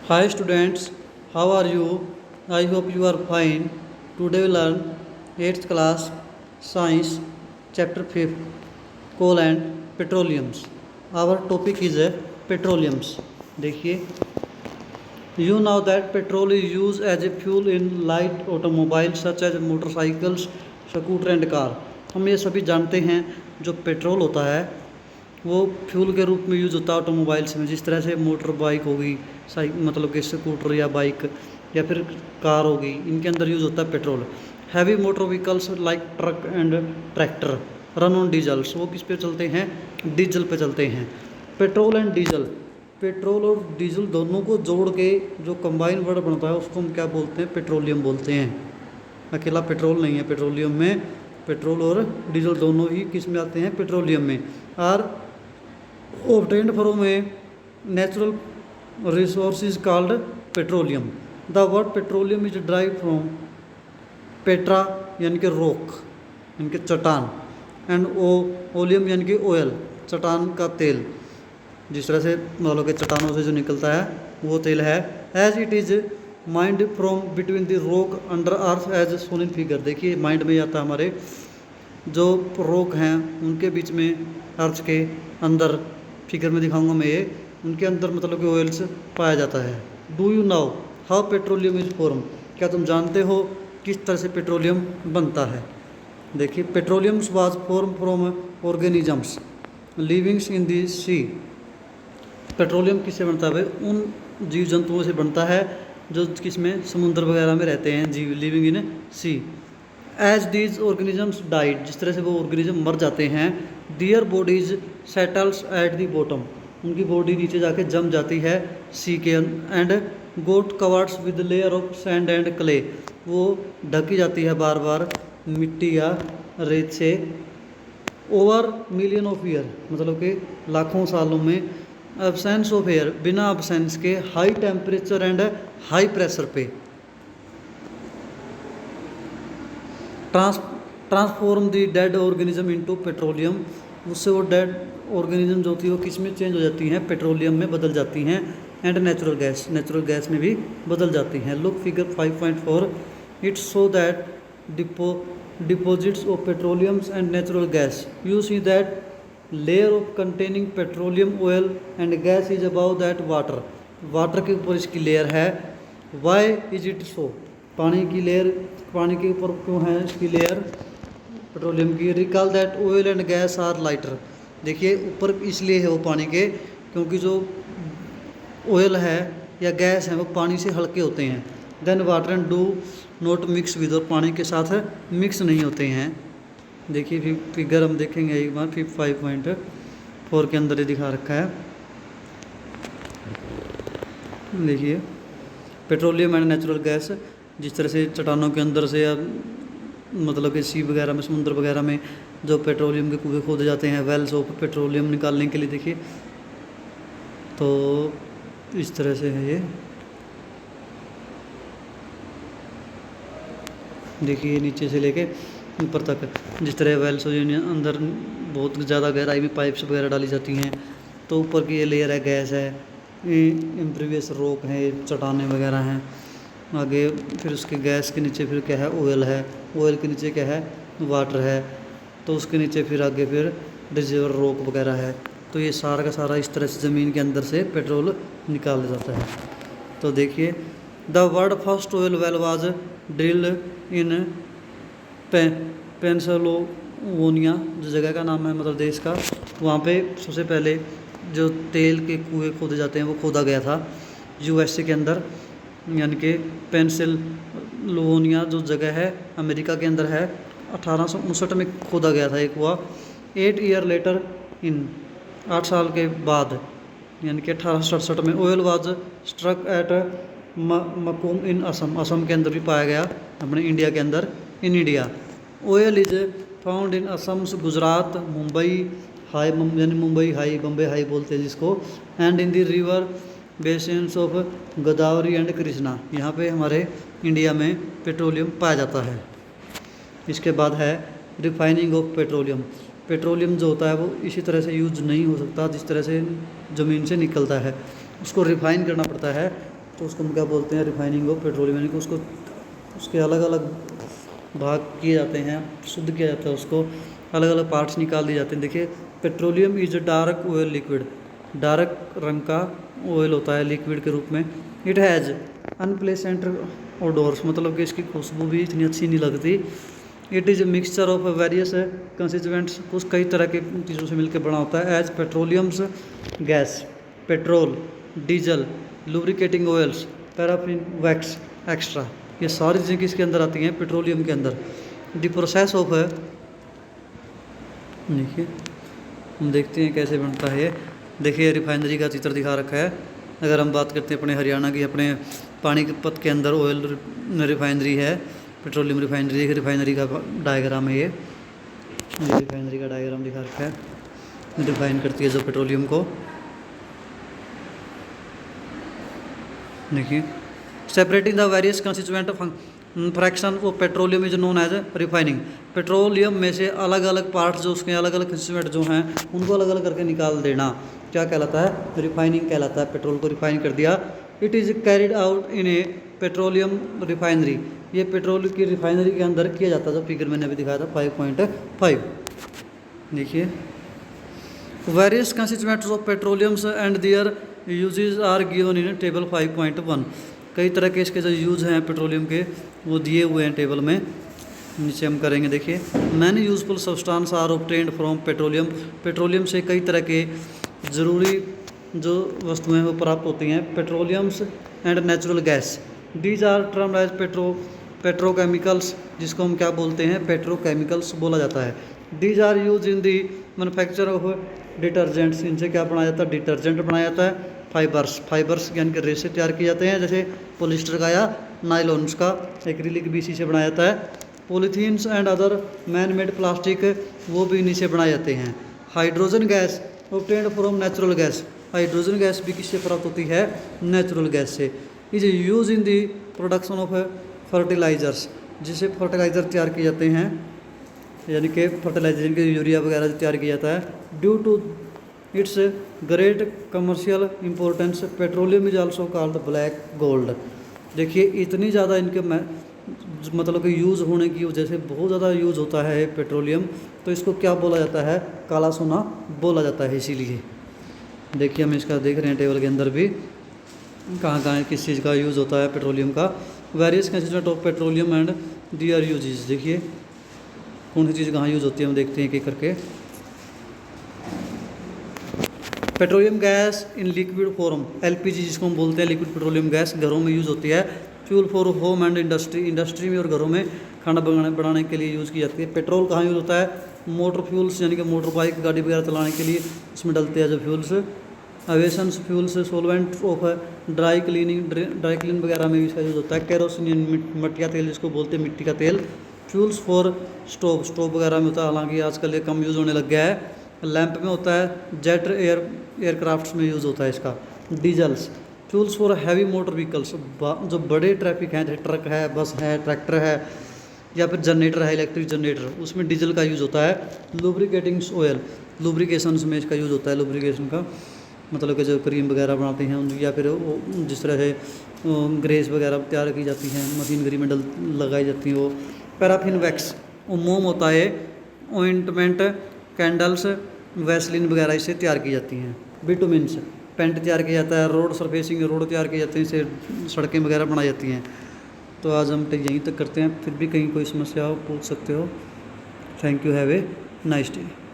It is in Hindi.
Hi students, how are you? I hope you are fine. Today we learn 8th class Science chapter 5th coal and petroleums. Our topic is petroleums. देखिए, you know that petrol is used as a fuel in light automobiles such as motorcycles, scooter and car. हम ये सभी जानते हैं जो पेट्रोल होता है वो फ्यूल के रूप में यूज़ होता है ऑटोमोबाइल्स में, जिस तरह से मोटर बाइक होगी, मतलब कि स्कूटर या बाइक या फिर कार होगी, इनके अंदर यूज़ होता है petrol. Heavy motor vehicles like truck and tractor run on diesels, वो किस पे चलते हैं? डीजल पे चलते हैं। पेट्रोल एंड डीजल, पेट्रोल और डीजल दोनों को जोड़ के जो कंबाइन वर्ड बनता है उसको हम क्या बोलते हैं? पेट्रोलियम बोलते हैं। अकेला पेट्रोल नहीं है, पेट्रोलियम में पेट्रोल और डीजल दोनों ही किस में आते हैं? पेट्रोलियम में। Are obtained from a natural resource is called petroleum. The word petroleum is derived from Petra यानी कि रोक यानी कि चट्टान एंड ओलियम यानी कि ऑयल, चट्टान का तेल, जिस तरह से मतलब कि चट्टानों से जो निकलता है वो तेल है। As it is mined from between the rock under earth as shown in figure. देखिए माइंड में आता है हमारे जो रॉक हैं उनके बीच में अर्थ के अंदर, फिगर में दिखाऊंगा मैं ये, उनके अंदर मतलब कि ऑयल्स पाया जाता है। Do you now how petroleum is form, क्या तुम जानते हो किस तरह से पेट्रोलियम बनता है? देखिए, petroleum was form from organisms livings in the sea. Petroleum किससे बनता है भाई? उन जीव जंतुओं से बनता है जो किसमें? समुद्र वगैरह में रहते हैं जीव, living in sea. As these organisms died, जिस तरह से वो ऑर्गेनिज्म मर जाते हैं, their bodies settles at the bottom, उनकी बॉडी नीचे जाके जम जाती है सी के, and got covered with layer of sand and clay, वो ढकी जाती है बार बार मिट्टी या रेत से। ओवर मिलियन ऑफ ईयर, मतलब कि लाखों सालों में। एब्सेंस ऑफ एयर, बिना एब्सेंस के, high temperature and high pressure पे। Transform the dead organism into petroleum, उससे वो डेड ऑर्गेनिज्म जो होती है वो किस में चेंज हो जाती हैं? पेट्रोलियम में बदल जाती हैं। And natural gas, natural gas में भी बदल जाती हैं। Look figure 5.4, it's so that deposits of petroleums and natural gas, you see that layer of containing petroleum oil and gas is above that water, water के ऊपर इसकी लेयर है। वाई इज इट सो, पानी की लेयर, पानी के ऊपर क्यों है इसकी लेयर पेट्रोलियम की? Recall that oil and gas are lighter, देखिए ऊपर इसलिए है वो पानी के क्योंकि जो ऑयल है या गैस है वो पानी से हल्के होते हैं। Than water and do not mix with, और पानी के साथ मिक्स नहीं होते हैं। देखिए फिगर हम देखेंगे एक बार, 5.4 के अंदर ये दिखा रखा है। देखिए पेट्रोलियम एंड नेचुरल गैस, जिस तरह से चट्टानों के अंदर से या मतलब कि सी वगैरह में, समुद्र वगैरह में जो पेट्रोलियम के कुएँ खोदे जाते हैं वेल्स ऑफ पेट्रोलियम निकालने के लिए, देखिए तो इस तरह से है ये। देखिए नीचे से लेके ऊपर तक जिस तरह वेल्स अंदर बहुत ज़्यादा गहराई में पाइप्स वगैरह डाली जाती हैं, तो ऊपर की ये लेयर है गैस है, इम्प्रीवियस रॉक है, चट्टानें वगैरह हैं। आगे फिर उसके गैस के नीचे फिर क्या है? ऑयल है। ऑयल के नीचे क्या है? वाटर है। तो उसके नीचे फिर आगे फिर रिजर्वर रॉक वगैरह है। तो ये सारा का सारा इस तरह से ज़मीन के अंदर से पेट्रोल निकाला जाता है। तो देखिए, the world first oil well was drilled in Pennsylvania, जो जगह का नाम है मतलब देश का, वहाँ पे सबसे पहले जो तेल के कुएँ खोदे जाते हैं वो खोदा गया था यूएसए के अंदर, यानी कि पेंसिल्वेनिया जो जगह है अमेरिका के अंदर है। 1859 में खोदा गया था एक कुआं। 8 ईयर लेटर इन, 8 साल के बाद यानी कि 1867 में, oil was struck eight Maktoum इन असम, असम के अंदर भी पाया गया अपने इंडिया के अंदर, in India. Oil is found in Assam, Gujarat, Mumbai high, यानी मुंबई हाई, बम्बे हाई बोलते हैं जिसको, and in the river basins of Godavari and Krishna, यहाँ पे हमारे इंडिया में पेट्रोलियम पाया जाता है। इसके बाद है रिफाइनिंग ऑफ पेट्रोलियम, पेट्रोलियम जो होता है वो इसी तरह से यूज नहीं हो सकता जिस तरह से ज़मीन से निकलता है, उसको रिफ़ाइन करना पड़ता है तो उसको हम क्या बोलते हैं, रिफाइनिंग ऑफ पेट्रोलियम, यानी कि उसको उसके अलग अलग भाग किए जाते हैं, शुद्ध किया जाता है, उसको अलग अलग पार्ट्स निकाल दिए जाते हैं। देखिए, petroleum is a dark oil liquid, dark रंग का ऑयल होता है लिक्विड के रूप में। इट हैज़ अनप्लेसेंट ओडोर्स, मतलब कि इसकी खुशबू भी इतनी अच्छी नहीं लगती। It is a mixture of various constituents, कुछ कई तरह की चीज़ों से मिलकर बना होता है। As petroleums gas, petrol, diesel, lubricating oils, paraffin, wax, extra, ये सारी चीज़ें किसके अंदर आती हैं, पेट्रोलियम के अंदर। द प्रोसेस ऑफ, देखिए हम देखते हैं कैसे बनता है। देखिए रिफाइनरी का चित्र दिखा रखा है। अगर हम बात करते हैं अपने हरियाणा की, अपने पानीपत के अंदर ऑयल रिफाइनरी है, पेट्रोलियम रिफाइनरी। रिफाइनरी का डायग्राम है ये रिफाइनरी का डायग्राम दिखा रखा है, रिफाइन करती है जो पेट्रोलियम को। देखिए, separating the various constituent fraction of petroleum is known as refining. Petroleum में से अलग अलग पार्ट्स जो उसके अलग अलग कंस्टिट्यूएंट जो हैं उनको अलग अलग करके निकाल देना क्या कहलाता है, रिफाइनिंग कहलाता है। पेट्रोल को रिफाइन कर दिया। It is carried out in A petroleum refinery, ये पेट्रोल की रिफाइनरी के अंदर किया जाता है। जो फिगर मैंने अभी दिखाया था 5.5। देखिए, various constituents of petroleums and their uses are given in table 5.1। कई तरह के इसके जो यूज़ हैं पेट्रोलियम के वो दिए हुए हैं टेबल में, नीचे हम करेंगे। देखिए, many useful substance are obtained from petroleum, petroleum से कई तरह के ज़रूरी जो वस्तुएं वो प्राप्त होती हैं। Petroleums and natural gas, these are termed as petrochemicals, जिसको हम क्या बोलते हैं, पेट्रोकेमिकल्स बोला जाता है। These are use in the manufacture of detergents, इनसे क्या बनाया जाता है, डिटर्जेंट बनाया जाता है। फाइबर्स यानी कि रेसे तैयार किए जाते हैं, जैसे पॉलिस्टर का या नायलॉन्स का। एक्रिलिक भी इसी से बनाया जाता है। Polythenes and other man made plastic, वो भी इन्हीं से बनाए जाते हैं। Hydrogen gas obtained from natural gas, hydrogen gas भी किससे प्राप्त होती है, नेचुरल गैस से। Is use in the production of fertilizers, जिससे फर्टिलाइज़र तैयार किए जाते हैं, यानी कि फर्टिलाइजर के यूरिया वगैरह तैयार किया जाता है। Due to its great commercial importance petroleum is also called black gold. देखिए, इतनी ज़्यादा इनके मतलब कि यूज़ होने की वजह से बहुत ज़्यादा यूज़ होता है पेट्रोलियम, तो इसको क्या बोला जाता है, काला सोना बोला जाता है। इसीलिए देखिए, हम इसका देख रहे हैं टेबल के अंदर भी कहाँ कहाँ किस चीज़ का यूज़ होता है पेट्रोलियम का। Various constituent of petroleum and their uses, देखिए कौन सी चीज़ कहाँ यूज़ होती है, हम देखते हैं एक एक करके। Petroleum gas in liquid form, LPG जिसको हम बोलते हैं, लिक्विड पेट्रोलियम गैस घरों में यूज़ होती है। Fuel for home and industry, industry में और घरों में खाना बनाने के लिए यूज़ की जाती है। पेट्रोल कहाँ यूज़ होता है, मोटर फ्यूल्स यानी कि मोटर बाइक गाड़ी वगैरह चलाने के लिए उसमें डलते हैं जो fuels. Aviation fuels, solvent of dry clean वगैरह में भी इसका यूज़ होता है। केरोसिन मटिया तेल जिसको बोलते हैं, मिट्टी का तेल। फ्यूल्स फॉर स्टोव वगैरह में होता है, हालांकि आजकल ये कम यूज़ होने लग गया है। लैंप में होता है। जेट एयरक्राफ्ट्स में यूज़ होता है इसका। Diesels, fuels for heavy motor vehicles, जो बड़े ट्रैफिक हैं, जैसे ट्रक है, बस है, ट्रैक्टर है, या फिर जनरेटर है, इलेक्ट्रिक जनरेटर, उसमें डीजल का यूज़ होता है। लुब्रिकेटिंग ऑयल, लुब्रिकेशंस में इसका यूज़ होता है। लुब्रिकेशन का मतलब कि जो क्रीम वगैरह बनाते हैं या फिर जिस तरह से ग्रेस वगैरह तैयार की जाती हैं, मशीनरी में लगाई जाती हैं वो। पैराफिन वैक्स, मोम होता है। ऑइंटमेंट, कैंडल्स, वैसलिन वगैरह इससे तैयार की जाती हैं। विटामिन्स, पेंट तैयार किया जाता है। रोड सरफेसिंग, रोड तैयार की जाती हैं, इससे सड़कें वगैरह बनाई जाती हैं। तो आज हम यहीं तक करते हैं, फिर भी कहीं कोई समस्या हो पूछ सकते हो। Thank you, have a nice day.